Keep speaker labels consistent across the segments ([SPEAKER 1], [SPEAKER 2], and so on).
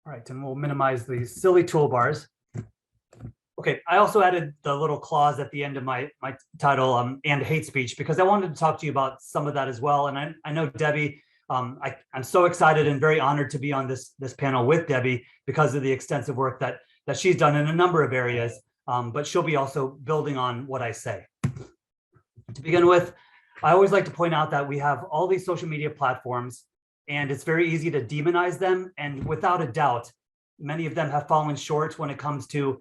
[SPEAKER 1] All right, and we'll minimize these silly toolbars. Okay, I also added the little clause at the end of my title, and hate speech, because I wanted to talk to you about some of that as well. And I know Debbie, I'm so excited and very honored to be on this panel with Debbie because of the extensive work that she's done in a number of areas, but she'll be also building on what I say. To begin with, I always like to point out that we have all these social media platforms, and it's very easy to demonize them. And without a doubt, many of them have fallen short when it comes to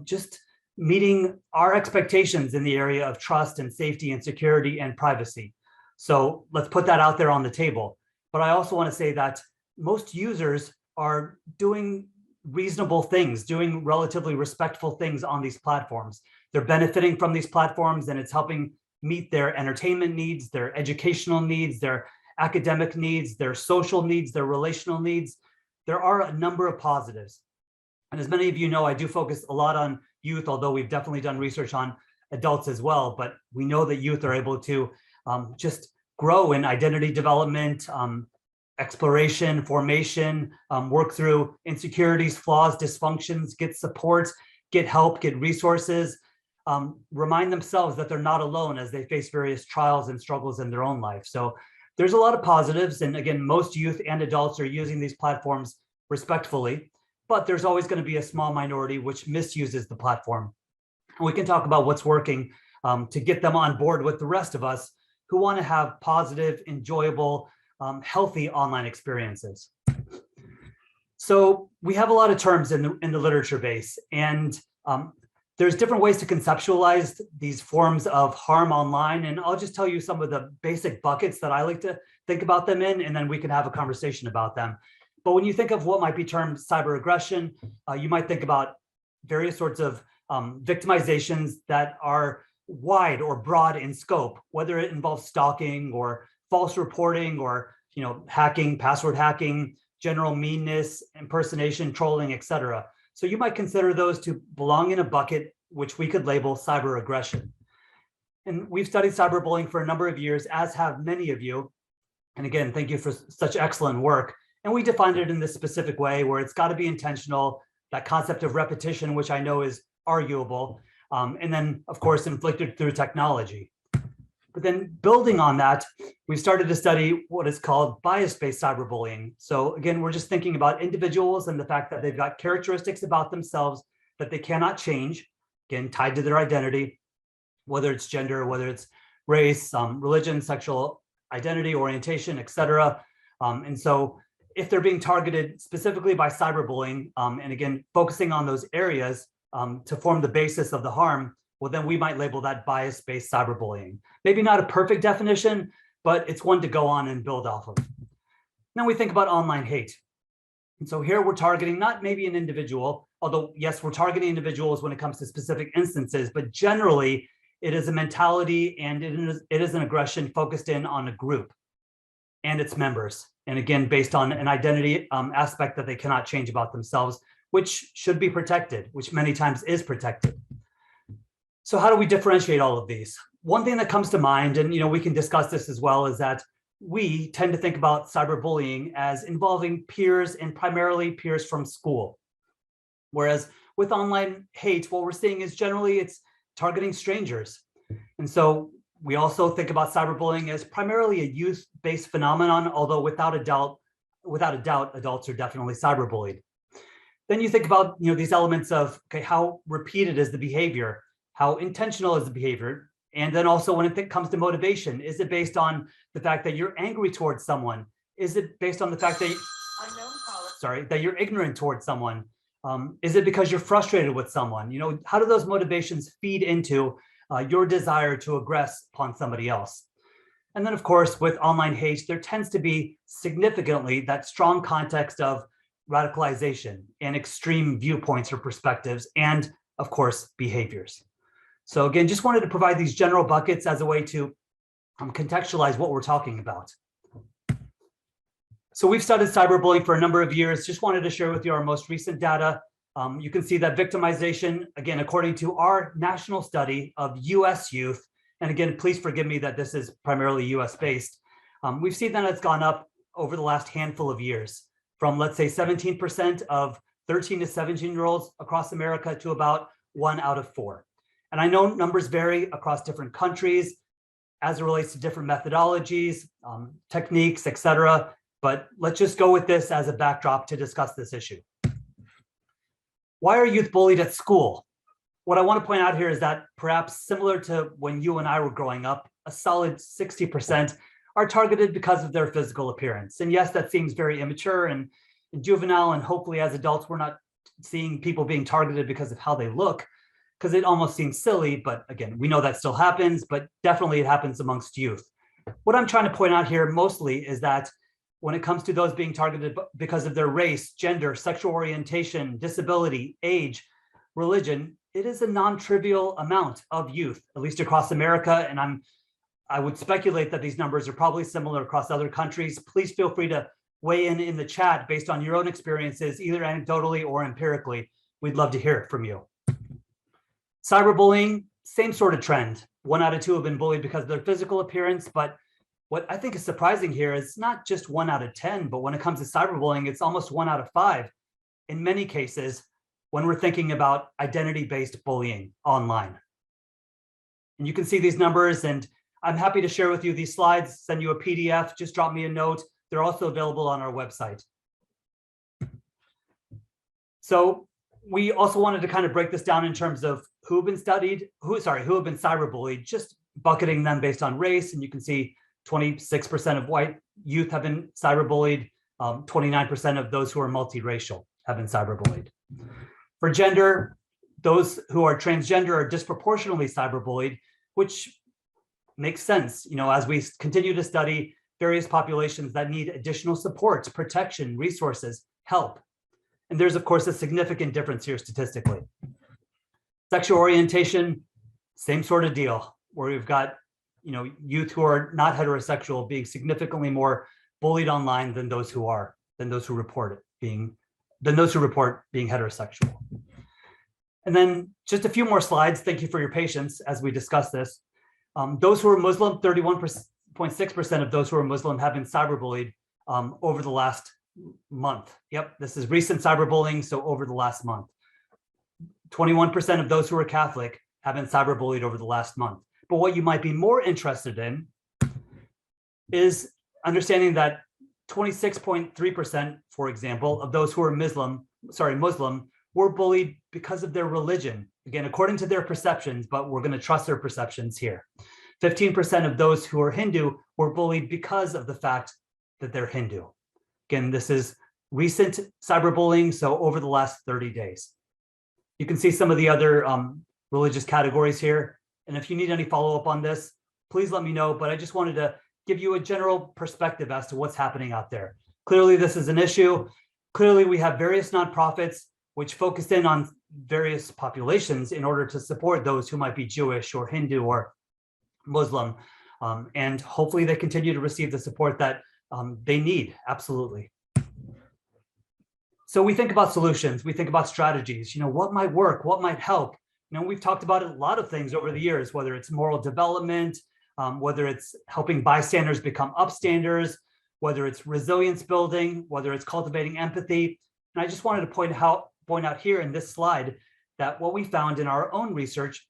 [SPEAKER 1] just meeting our expectations in the area of trust and safety and security and privacy. So let's put that out there on the table. But I also want to say that most users are doing reasonable things, doing relatively respectful things on these platforms. They're benefiting from these platforms, and it's helping meet their entertainment needs, their educational needs, their academic needs, their social needs, their relational needs. There are a number of positives. And as many of you know, I do focus a lot on youth, although we've definitely done research on adults as well. But we know that youth are able to just grow in identity development, exploration, formation, work through insecurities, flaws, dysfunctions, get support, get help, get resources, remind themselves that they're not alone as they face various trials and struggles in their own life. So there's a lot of positives. And again, most youth and adults are using these platforms respectfully, but there's always going to be a small minority which misuses the platform. And we can talk about what's working to get them on board with the rest of us who want to have positive, enjoyable, healthy online experiences. So we have a lot of terms in the literature base, and there's different ways to conceptualize these forms of harm online. And I'll just tell you some of the basic buckets that I like to think about them in, and then we can have a conversation about them. But when you think of what might be termed cyber aggression, you might think about various sorts of victimizations that are wide or broad in scope, whether it involves stalking or false reporting or hacking, password hacking, general meanness, impersonation, trolling, etc. So you might consider those to belong in a bucket which we could label cyber aggression. And we've studied cyberbullying for a number of years, as have many of you. And again, thank you for such excellent work. And we defined it in this specific way where it's got to be intentional, that concept of repetition, which I know is arguable, and then, of course, inflicted through technology. But then building on that, we started to study what is called bias-based cyberbullying. So again, we're just thinking about individuals and the fact that they've got characteristics about themselves that they cannot change, again, tied to their identity, whether it's gender, whether it's race, religion, sexual identity, orientation, etc. And so if they're being targeted specifically by cyberbullying, and again, focusing on those areas to form the basis of the harm, well, then we might label that bias-based cyberbullying. Maybe not a perfect definition, but it's one to go on and build off of. Now we think about online hate. And so here we're targeting not maybe an individual, although yes, we're targeting individuals when it comes to specific instances, but generally it is a mentality and it is an aggression focused in on a group and its members. And again, based on an identity aspect that they cannot change about themselves, which should be protected, which many times is protected. So how do we differentiate all of these? One thing that comes to mind, and we can discuss this as well, is that we tend to think about cyberbullying as involving peers and primarily peers from school. Whereas with online hate, what we're seeing is generally it's targeting strangers. And so we also think about cyberbullying as primarily a youth-based phenomenon, although without a doubt, adults are definitely cyberbullied. Then you think about these elements of, okay, how repeated is the behavior? How intentional is the behavior? And then also when it comes to motivation, is it based on the fact that you're angry towards someone? Is it based on the fact that that you're ignorant towards someone? Is it because you're frustrated with someone? How do those motivations feed into your desire to aggress upon somebody else? And then of course, with online hate, there tends to be significantly that strong context of radicalization and extreme viewpoints or perspectives, and of course, behaviors. So again, just wanted to provide these general buckets as a way to contextualize what we're talking about. So we've studied cyberbullying for a number of years. Just wanted to share with you our most recent data. You can see that victimization, again, according to our national study of US youth, and again, please forgive me that this is primarily US based, we've seen that it's gone up over the last handful of years, from, let's say, 17% of 13 to 17-year-olds across America to about 1 out of 4. And I know numbers vary across different countries as it relates to different methodologies, techniques, et cetera. But let's just go with this as a backdrop to discuss this issue. Why are youth bullied at school? What I want to point out here is that perhaps similar to when you and I were growing up, a solid 60% are targeted because of their physical appearance. And yes, that seems very immature and juvenile, and hopefully as adults, we're not seeing people being targeted because of how they look, because it almost seems silly. But again, we know that still happens, but definitely it happens amongst youth. What I'm trying to point out here mostly is that when it comes to those being targeted because of their race, gender, sexual orientation, disability, age, religion, it is a non-trivial amount of youth, at least across America. And I would speculate that these numbers are probably similar across other countries. Please feel free to weigh in the chat based on your own experiences, either anecdotally or empirically. We'd love to hear it from you. Cyberbullying, same sort of trend. 1 out of 2 have been bullied because of their physical appearance, but what I think is surprising here is not just 1 out of 10, but when it comes to cyberbullying, it's almost 1 out of 5 in many cases when we're thinking about identity-based bullying online. And you can see these numbers, and I'm happy to share with you these slides, send you a PDF, just drop me a note. They're also available on our website. So we also wanted to kind of break this down in terms of who have been cyberbullied, just bucketing them based on race. And you can see 26% of white youth have been cyberbullied. 29% of those who are multiracial have been cyberbullied. For gender, those who are transgender are disproportionately cyberbullied, which makes sense, as we continue to study various populations that need additional support, protection, resources, help. And there's, of course, a significant difference here statistically. Sexual orientation, same sort of deal, where we've got youth who are not heterosexual being significantly more bullied online than those who report being heterosexual. And then just a few more slides. Thank you for your patience as we discuss this. Those who are Muslim, 31.6% of those who are Muslim have been cyberbullied over the last month. Yep, this is recent cyberbullying, so over the last month. 21% of those who are Catholic have been cyberbullied over the last month. But what you might be more interested in is understanding that 26.3%, for example, of those who are Muslim were bullied because of their religion. Again, according to their perceptions, but we're going to trust their perceptions here. 15% of those who are Hindu were bullied because of the fact that they're Hindu. Again, this is recent cyberbullying, so over the last 30 days. You can see some of the other religious categories here. And if you need any follow-up on this, please let me know. But I just wanted to give you a general perspective as to what's happening out there. Clearly, this is an issue. Clearly, we have various nonprofits which focus in on various populations in order to support those who might be Jewish or Hindu or Muslim. And hopefully they continue to receive the support that they need, absolutely. So we think about solutions, we think about strategies, what might work, what might help. We've talked about a lot of things over the years, whether it's moral development, whether it's helping bystanders become upstanders, whether it's resilience building, whether it's cultivating empathy. And I just wanted to point out here in this slide that what we found in our own research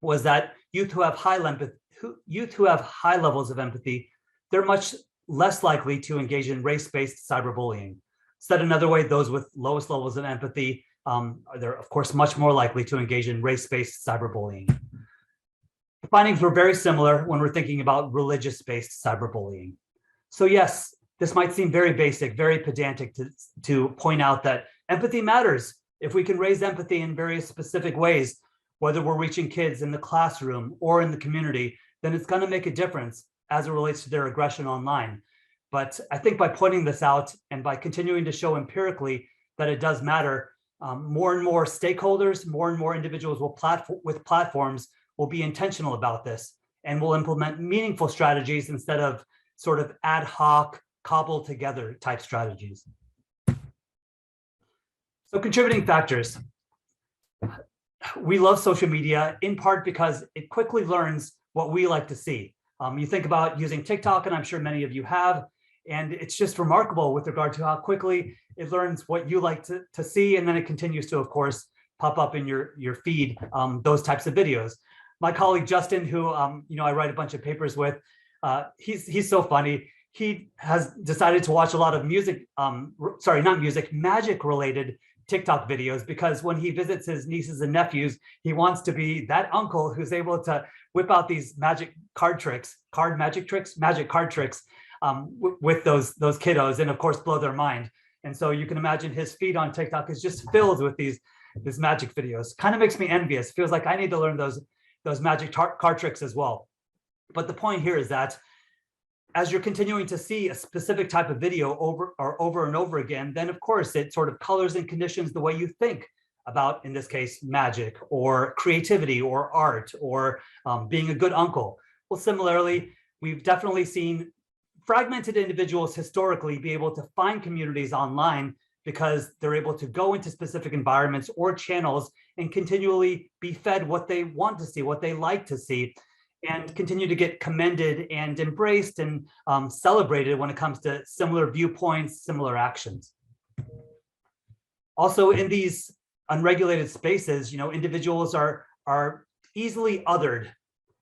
[SPEAKER 1] was that youth who have high levels of empathy, they're much less likely to engage in race-based cyberbullying. Said another way, those with lowest levels of empathy, they're of course much more likely to engage in race-based cyberbullying. The findings were very similar when we're thinking about religious-based cyberbullying. So yes, this might seem very basic, very pedantic to point out that empathy matters. If we can raise empathy in various specific ways, whether we're reaching kids in the classroom or in the community, then it's going to make a difference as it relates to their aggression online. But I think by pointing this out and by continuing to show empirically that it does matter, more and more stakeholders, more and more individuals with platforms will be intentional about this and will implement meaningful strategies instead of sort of ad hoc, cobbled together type strategies. So contributing factors. We love social media in part because it quickly learns what we like to see. You think about using TikTok, and I'm sure many of you have, And it's just remarkable with regard to how quickly it learns what you like to see. And then it continues to, of course, pop up in your feed, those types of videos. My colleague, Justin, who I write a bunch of papers with, he's so funny. He has decided to watch a lot of magic related TikTok videos, because when he visits his nieces and nephews, he wants to be that uncle who's able to whip out these magic card tricks with those kiddos, and of course blow their mind. And so you can imagine his feed on TikTok is just filled with these magic videos. Kind of makes me envious. Feels like I need to learn those magic card tricks as well. But the point here is that as you're continuing to see a specific type of video over and over again, then of course it sort of colors and conditions the way you think about, in this case, magic or creativity or art or being a good uncle. Well, similarly, we've definitely seen fragmented individuals historically be able to find communities online because they're able to go into specific environments or channels and continually be fed what they want to see, what they like to see, and continue to get commended and embraced and celebrated when it comes to similar viewpoints, similar actions. Also, in these unregulated spaces, individuals are easily othered.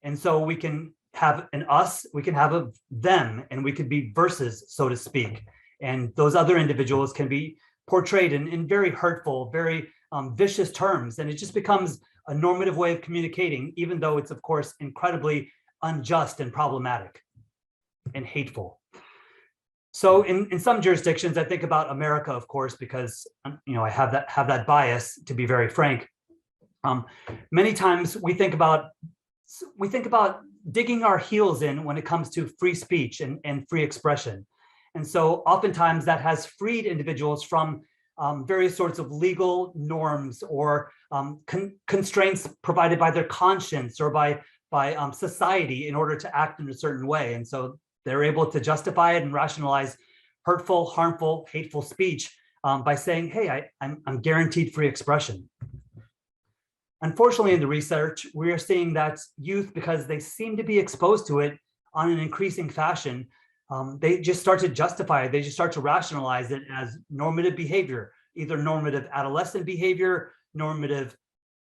[SPEAKER 1] And so we can have an us, we can have a them, and we could be versus, so to speak. And those other individuals can be portrayed in very hurtful, very vicious terms. And it just becomes a normative way of communicating, even though it's, of course, incredibly unjust and problematic and hateful. So in some jurisdictions, I think about America, of course, because I have that bias, to be very frank. Many times we think about digging our heels in when it comes to free speech and free expression. And so oftentimes that has freed individuals from various sorts of legal norms or constraints provided by their conscience or by society in order to act in a certain way. And so they're able to justify it and rationalize hurtful, harmful, hateful speech by saying, hey, I'm guaranteed free expression. Unfortunately, in the research, we are seeing that youth, because they seem to be exposed to it on an increasing fashion, they just start to justify it. They just start to rationalize it as normative behavior, either normative adolescent behavior, normative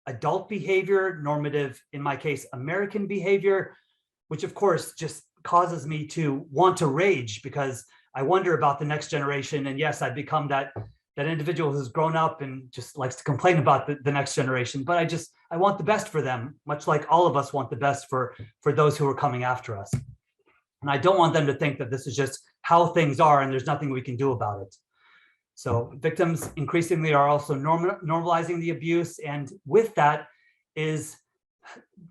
[SPEAKER 1] adult behavior, normative, in my case, American behavior, which of course just causes me to want to rage, because I wonder about the next generation. And yes, I've become that individual who's grown up and just likes to complain about the next generation, but I want the best for them, much like all of us want the best for those who are coming after us. And I don't want them to think that this is just how things are and there's nothing we can do about it. So victims increasingly are also normalizing the abuse. And with that is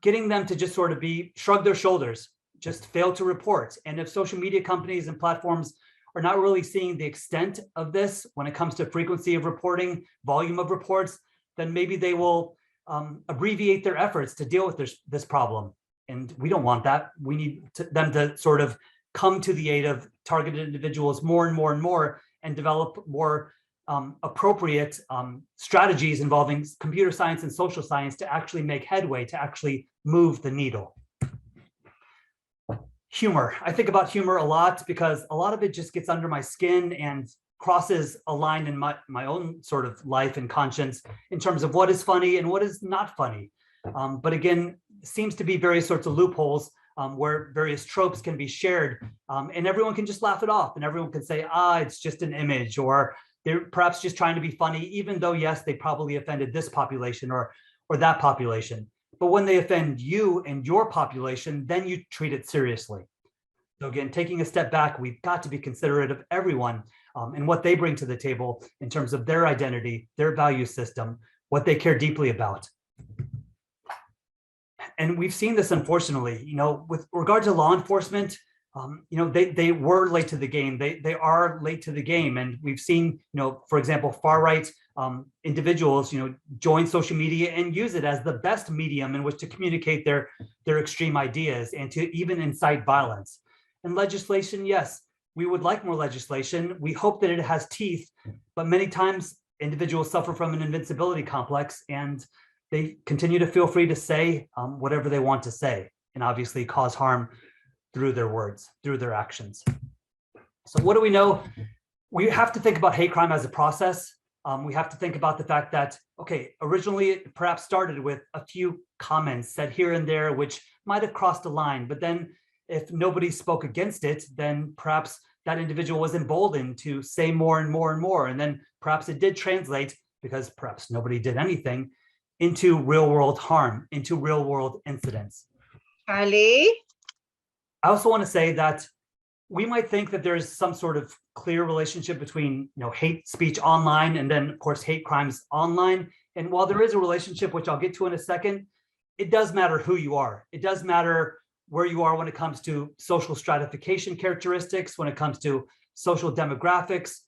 [SPEAKER 1] getting them to just sort of shrug their shoulders, just fail to report. And if social media companies and platforms are not really seeing the extent of this when it comes to frequency of reporting, volume of reports, then maybe they will abbreviate their efforts to deal with this problem. And we don't want that. We need them to sort of come to the aid of targeted individuals more and more and more, and develop more appropriate strategies involving computer science and social science to actually make headway, to actually move the needle. Humor. I think about humor a lot because a lot of it just gets under my skin and crosses a line in my own sort of life and conscience in terms of what is funny and what is not funny. But again, seems to be various sorts of loopholes where various tropes can be shared, and everyone can just laugh it off, and everyone can say, it's just an image, or they're perhaps just trying to be funny, even though, yes, they probably offended this population or that population. But when they offend you and your population, then you treat it seriously. So again, taking a step back, we've got to be considerate of everyone and what they bring to the table in terms of their identity, their value system, what they care deeply about. And we've seen this, unfortunately, with regard to law enforcement, they were late to the game. They are late to the game. And we've seen, for example, far right individuals, join social media and use it as the best medium in which to communicate their extreme ideas and to even incite violence. And legislation, yes, we would like more legislation. We hope that it has teeth, but many times individuals suffer from an invincibility complex, and they continue to feel free to say whatever they want to say, and obviously cause harm through their words, through their actions. So what do we know? We have to think about hate crime as a process. We have to think about the fact that, okay, originally it perhaps started with a few comments said here and there, which might have crossed a line, but then if nobody spoke against it, then perhaps that individual was emboldened to say more and more and more. And then perhaps it did translate, because perhaps nobody did anything, into real world harm, into real world incidents.
[SPEAKER 2] Ali?
[SPEAKER 1] I also want to say that we might think that there's some sort of clear relationship between, hate speech online and then, of course, hate crimes online. And while there is a relationship, which I'll get to in a second, it does matter who you are. It does matter where you are when it comes to social stratification characteristics, when it comes to social demographics,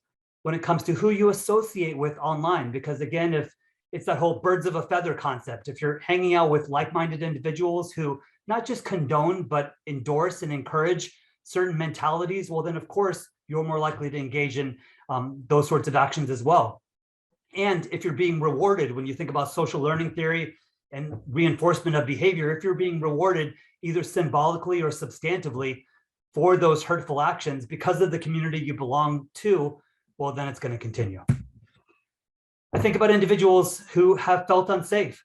[SPEAKER 1] when it comes to who you associate with online. Because again, if it's that whole birds of a feather concept, if you're hanging out with like-minded individuals who not just condone, but endorse and encourage certain mentalities, well, then of course, you're more likely to engage in those sorts of actions as well. And if you're being rewarded, when you think about social learning theory and reinforcement of behavior, if you're being rewarded either symbolically or substantively for those hurtful actions because of the community you belong to, well, then it's going to continue. I think about individuals who have felt unsafe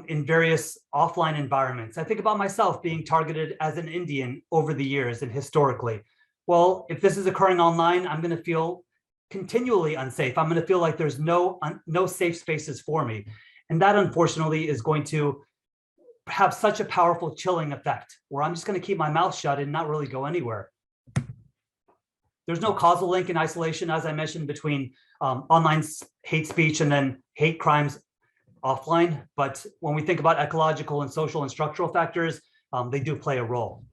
[SPEAKER 1] in various offline environments. I think about myself being targeted as an Indian over the years and historically. Well, if this is occurring online, I'm going to feel continually unsafe. I'm going to feel like there's no safe spaces for me. And that, unfortunately, is going to have such a powerful chilling effect where I'm just going to keep my mouth shut and not really go anywhere. There's no causal link in isolation, as I mentioned, between online hate speech and then hate crimes offline. But when we think about ecological and social and structural factors, they do play a role.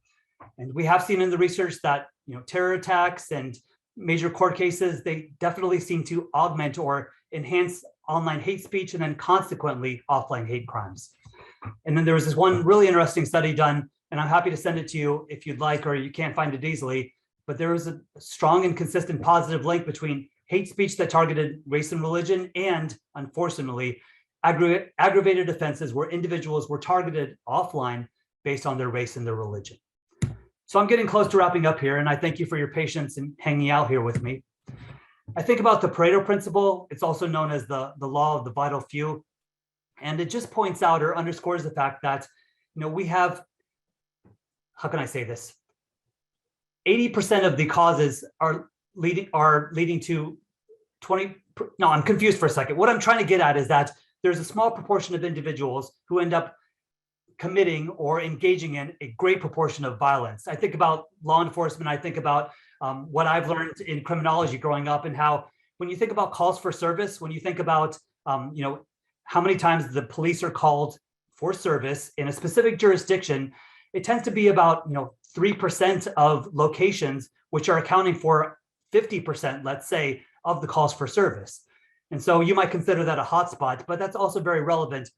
[SPEAKER 1] And we have seen in the research that terror attacks and major court cases, they definitely seem to augment or enhance online hate speech and then consequently offline hate crimes. And then there was this one really interesting study done, and I'm happy to send it to you if you'd like, or you can't find it easily, but there was a strong and consistent positive link between hate speech that targeted race and religion and, unfortunately, aggravated offenses where individuals were targeted offline based on their race and their religion. So I'm getting close to wrapping up here, and I thank you for your patience in hanging out here with me. I think about the Pareto principle. It's also known as the law of the vital few. And it just points out or underscores the fact that, we have, how can I say this? 80% of the causes are leading to 20, no, I'm confused for a second. What I'm trying to get at is that there's a small proportion of individuals who end up committing or engaging in a great proportion of violence. I think about law enforcement. I think about what I've learned in criminology growing up, and how when you think about calls for service, when you think about, how many times the police are called for service in a specific jurisdiction, it tends to be about 3% of locations, which are accounting for 50%, let's say, of the calls for service. And so you might consider that a hotspot, but that's also very relevant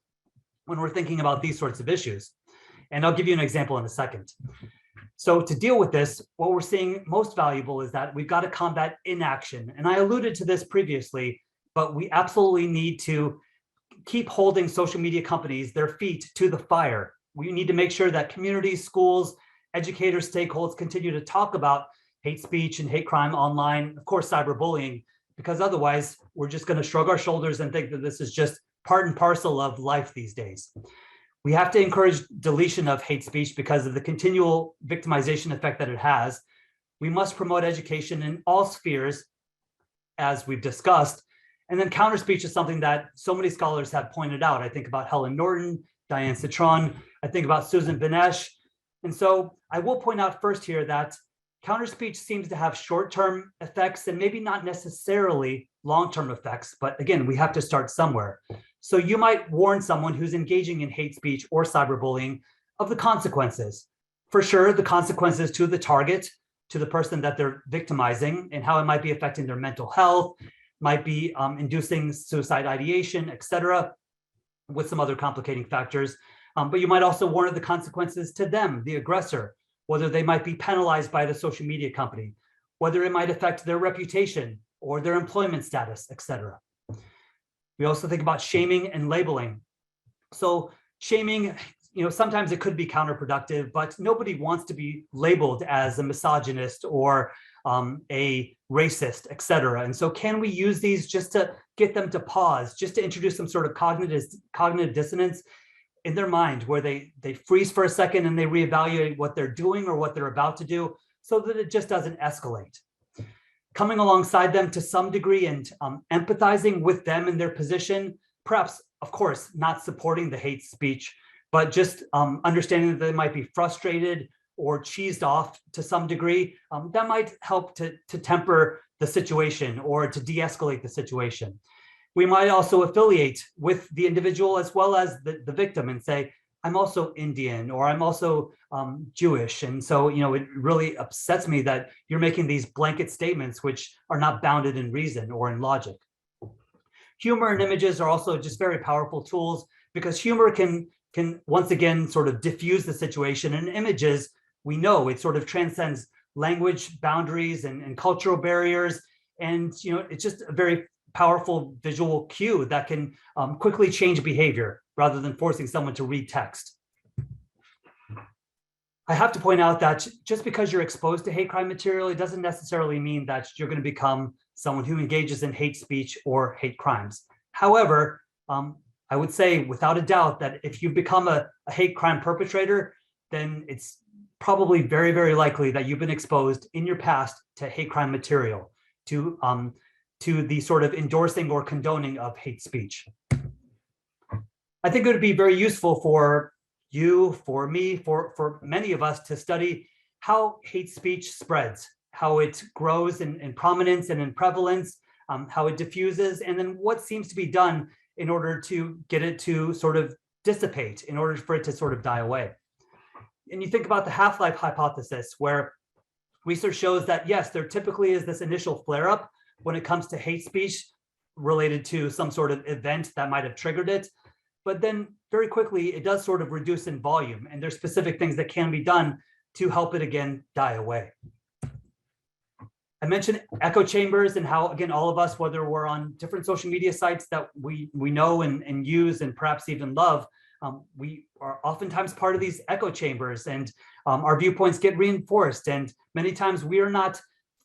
[SPEAKER 1] when we're thinking about these sorts of issues. And I'll give you an example in a second. So to deal with this, what we're seeing most valuable is that we've got to combat inaction. And I alluded to this previously, but we absolutely need to keep holding social media companies, their feet to the fire. We need to make sure that communities, schools, educators, stakeholders continue to talk about hate speech and hate crime online, of course, cyberbullying, because otherwise we're just going to shrug our shoulders and think that this is just part and parcel of life these days. We have to encourage deletion of hate speech because of the continual victimization effect that it has. We must promote education in all spheres, as we've discussed. And then counter speech is something that so many scholars have pointed out. I think about Helen Norton, Diane Citron, I think about Susan Benesch. And so I will point out first here that counter speech seems to have short-term effects and maybe not necessarily long-term effects, but again, we have to start somewhere. So you might warn someone who's engaging in hate speech or cyberbullying of the consequences. For sure, the consequences to the target, to the person that they're victimizing, and how it might be affecting their mental health, might be inducing suicide ideation, et cetera, with some other complicating factors. But you might also warn of the consequences to them, the aggressor, whether they might be penalized by the social media company, whether it might affect their reputation or their employment status, et cetera. We also think about shaming and labeling. So shaming, sometimes it could be counterproductive, but nobody wants to be labeled as a misogynist or a racist, et cetera. And so can we use these just to get them to pause, just to introduce some sort of cognitive dissonance in their mind, where they freeze for a second and they reevaluate what they're doing or what they're about to do, so that it just doesn't escalate. Coming alongside them to some degree and empathizing with them in their position, perhaps, of course, not supporting the hate speech, but just understanding that they might be frustrated or cheesed off to some degree, that might help to temper the situation or to de-escalate the situation. We might also affiliate with the individual as well as the victim and say, I'm also Indian, or I'm also Jewish. And so, it really upsets me that you're making these blanket statements which are not bounded in reason or in logic. Humor and images are also just very powerful tools, because humor can once again sort of diffuse the situation, and images, we know it sort of transcends language boundaries and cultural barriers. And, it's just a very powerful visual cue that can quickly change behavior rather than forcing someone to read text. I have to point out that just because you're exposed to hate crime material, it doesn't necessarily mean that you're going to become someone who engages in hate speech or hate crimes. However, I would say without a doubt that if you become a hate crime perpetrator, then it's probably very, very likely that you've been exposed in your past to hate crime material, to the sort of endorsing or condoning of hate speech. I think it would be very useful for you, for me, for many of us to study how hate speech spreads, how it grows in prominence and in prevalence, how it diffuses, and then what seems to be done in order to get it to sort of dissipate, in order for it to sort of die away. And you think about the half-life hypothesis, where research shows that, yes, there typically is this initial flare-up when it comes to hate speech related to some sort of event that might have triggered it. But then very quickly, it does sort of reduce in volume, and there's specific things that can be done to help it again die away. I mentioned echo chambers and how, again, all of us, whether we're on different social media sites that we know and use and perhaps even love, we are oftentimes part of these echo chambers, and our viewpoints get reinforced. And many times we are not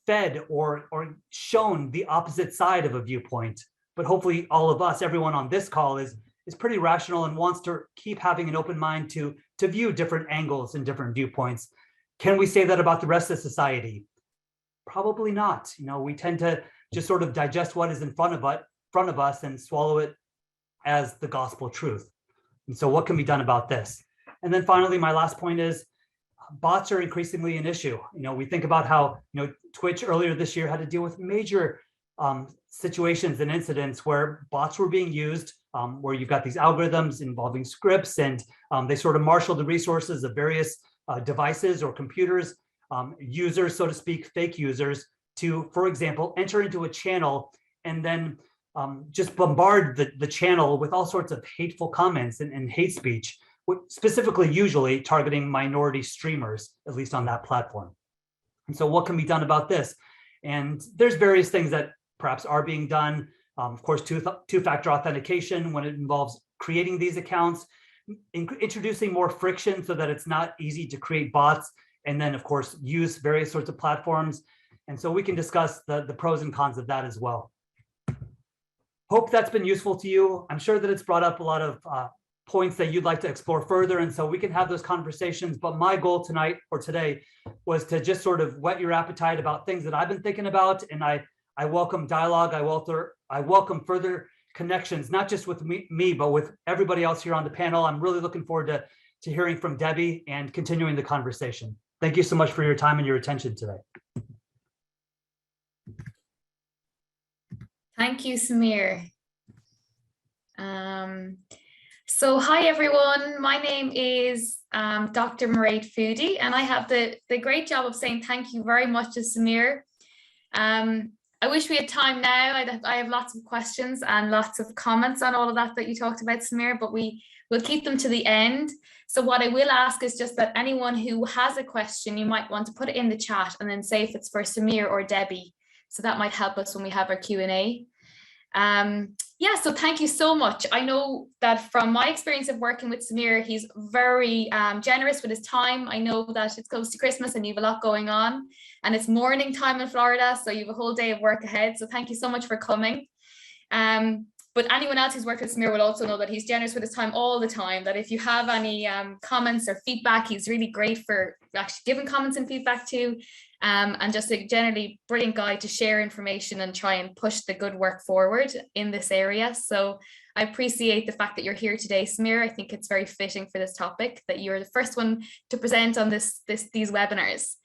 [SPEAKER 1] fed or shown the opposite side of a viewpoint. But hopefully all of us, everyone on this call is pretty rational and wants to keep having an open mind to view different angles and different viewpoints. Can we say that about the rest of society? Probably not. We tend to just sort of digest what is in front of us and swallow it as the gospel truth. And so what can be done about this? And then finally, my last point is bots are increasingly an issue. We think about how, Twitch earlier this year had to deal with major situations and incidents where bots were being used, where you've got these algorithms involving scripts, and they sort of marshal the resources of various devices or computers, users, so to speak, fake users, to, for example, enter into a channel and then just bombard the channel with all sorts of hateful comments and hate speech, specifically usually targeting minority streamers, at least on that platform. And so what can be done about this? And there's various things that perhaps are being done. Of course, two-factor authentication when it involves creating these accounts, introducing more friction so that it's not easy to create bots, and then, of course, use various sorts of platforms. And so we can discuss the pros and cons of that as well. Hope that's been useful to you. I'm sure that it's brought up a lot of points that you'd like to explore further, and so we can have those conversations. But my goal tonight or today was to just sort of whet your appetite about things that I've been thinking about, and I welcome dialogue. I welcome further connections, not just with me, but with everybody else here on the panel. I'm really looking forward to hearing from Debbie and continuing the conversation. Thank you so much for your time and your attention today.
[SPEAKER 2] Thank you, Samir. So hi, everyone. My name is Dr. Mairead Foodie, and I have the great job of saying thank you very much to Samir. I wish we had time now. I have lots of questions and lots of comments on all of that you talked about, Samir, but we'll keep them to the end. So what I will ask is just that anyone who has a question, you might want to put it in the chat and then say if it's for Samir or Debbie. So that might help us when we have our Q&A. Yeah, so thank you so much. I know that from my experience of working with Samir, he's very generous with his time. I know that it's close to Christmas and you have a lot going on, and it's morning time in Florida, so you have a whole day of work ahead. So thank you so much for coming. But anyone else who's worked with Samir will also know that he's generous with his time all the time, that if you have any comments or feedback, he's really great for actually giving comments and feedback too. And just a generally brilliant guy to share information and try and push the good work forward in this area. So I appreciate the fact that you're here today, Samir. I think it's very fitting for this topic that you're the first one to present on these webinars.